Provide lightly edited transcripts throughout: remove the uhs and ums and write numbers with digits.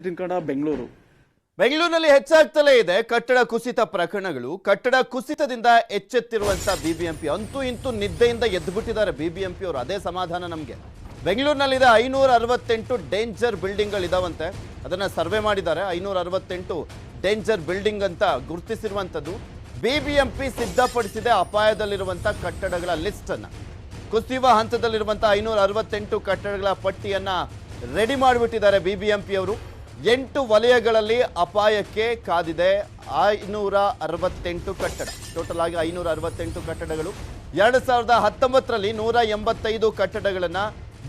ಕನ್ನಡ ಬೆಂಗಳೂರು ಬೆಂಗಳೂರಿನಲ್ಲಿ ಹೆಚ್ಚಾಗ್ತಲೇ ಇದೆ ಕಟ್ಟಡ ಕುಸಿತ ಪ್ರಕರಣಗಳು. ಕಟ್ಟಡ ಕುಸಿತದಿಂದ ಎಚ್ಚೆತ್ತಿರುವಂತ ಬಿಬಿಎಂಪಿ ಅಂತೂ ಇಂತೂ ನಿದ್ದೆಯಿಂದ ಎದ್ದುಬಿಟ್ಟಿದ್ದಾರೆ ಬಿಬಿಎಂಪಿ ಅವರು. ಅದೇ ಸಮಾಧಾನ ನಮಗೆ. ಬೆಂಗಳೂರಿನಲ್ಲಿದೆ 568 ಡೇಂಜರ್ ಬಿಲ್ಡಿಂಗ್ಗಳು ಇದಾವಂತೆ. ಅದನ್ನ ಸರ್ವೆ ಮಾಡಿದ್ದಾರೆ. 568 ಡೇಂಜರ್ ಬಿಲ್ಡಿಂಗ್ ಅಂತ ಗುರುತಿಸಿರುವಂತದ್ದು. ಬಿಬಿಎಂಪಿ ಸಿದ್ಧಪಡಿಸಿದೆ ಅಪಾಯದಲ್ಲಿರುವಂತ ಕಟ್ಟಡಗಳ ಲಿಸ್ಟ್ ಅನ್ನ. ಕುಸಿಯುವ ಹಂತದಲ್ಲಿರುವಂತಹ 568 ಕಟ್ಟಡಗಳ ಪಟ್ಟಿಯನ್ನ ರೆಡಿ ಮಾಡಿಬಿಟ್ಟಿದ್ದಾರೆ ಬಿಬಿಎಂಪಿ ಅವರು. 8 ವಲಯಗಳಲ್ಲಿ ಅಪಾಯಕ್ಕೆ ಕಾದಿದೆ 568 ಕಟ್ಟಡ. ಟೋಟಲ್ ಆಗಿ 568 ಕಟ್ಟಡಗಳು. 2019ರಲ್ಲಿ 185 ಕಟ್ಟಡಗಳನ್ನ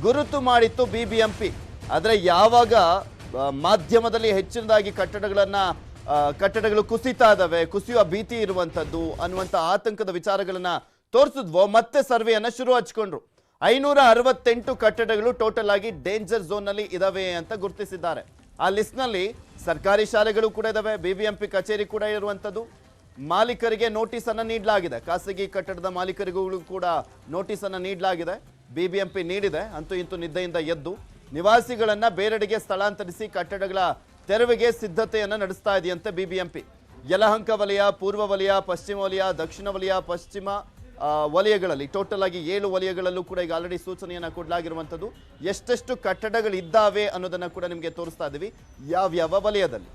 ಗುರುತು ಮಾಡಿತ್ತು ಬಿಬಿಎಂಪಿ. ಆದರೆ ಯಾವಾಗ ಮಾಧ್ಯಮದಲ್ಲಿ ಹೆಚ್ಚಿನದಾಗಿ ಕಟ್ಟಡಗಳು ಕುಸಿತಾ ಇದಾವೆ, ಕುಸಿಯುವ ಭೀತಿ ಇರುವಂತದ್ದು ಅನ್ನುವಂಥ ಆತಂಕದ ವಿಚಾರಗಳನ್ನ ತೋರಿಸಿದ್ವೋ ಮತ್ತೆ ಸರ್ವೆಯನ್ನ ಶುರು ಹಚ್ಕೊಂಡ್ರು. 568 ಕಟ್ಟಡಗಳು ಟೋಟಲ್ ಆಗಿ ಡೇಂಜರ್ ಝೋನ್ ನಲ್ಲಿ ಇದಾವೆ ಅಂತ ಗುರುತಿಸಿದ್ದಾರೆ. ಆ ಲಿಸ್ಟ್ ನಲ್ಲಿ ಸರ್ಕಾರಿ ಶಾಲೆಗಳು ಕೂಡ ಇದಾವೆ, ಬಿಬಿಎಂಪಿ ಕಚೇರಿ ಕೂಡ ಇರುವಂತದ್ದು. ಮಾಲೀಕರಿಗೆ ನೋಟಿಸ್ ಅನ್ನ ನೀಡಲಾಗಿದೆ. ಖಾಸಗಿ ಕಟ್ಟಡದ ಮಾಲೀಕರಿಗೂ ಕೂಡ ನೋಟಿಸ್ ಅನ್ನ ನೀಡಲಾಗಿದೆ. ಬಿಬಿಎಂಪಿ ನೀಡಿದೆ. ಅಂತೂ ಇಂತೂ ನಿದ್ದೆಯಿಂದ ಎದ್ದು ನಿವಾಸಿಗಳನ್ನ ಬೇರೆಡೆಗೆ ಸ್ಥಳಾಂತರಿಸಿ ಕಟ್ಟಡಗಳ ತೆರವಿಗೆ ಸಿದ್ಧತೆಯನ್ನ ನಡೆಸ್ತಾ ಇದೆಯಂತೆ ಬಿಬಿಎಂಪಿ. ಯಲಹಂಕ ವಲಯ, ಪೂರ್ವ ವಲಯ, ಪಶ್ಚಿಮ ವಲಯ, ದಕ್ಷಿಣ ವಲಯ, ಪಶ್ಚಿಮ ವಲಯಗಳಲ್ಲಿ ಟೋಟಲ್ ಆಗಿ 7 ವಲಯಗಳಲ್ಲೂ ಕೂಡ ಈಗ ಆಲ್ರೆಡಿ ಸೂಚನೆಯನ್ನ ಕೊಡಲಾಗಿರುವಂಥದ್ದು. ಎಷ್ಟೆಷ್ಟು ಕಟ್ಟಡಗಳಿದ್ದಾವೆ ಅನ್ನೋದನ್ನ ಕೂಡ ನಿಮಗೆ ತೋರಿಸ್ತಾ ಇದ್ದೀವಿ ಯಾವ್ಯಾವ ವಲಯದಲ್ಲಿ.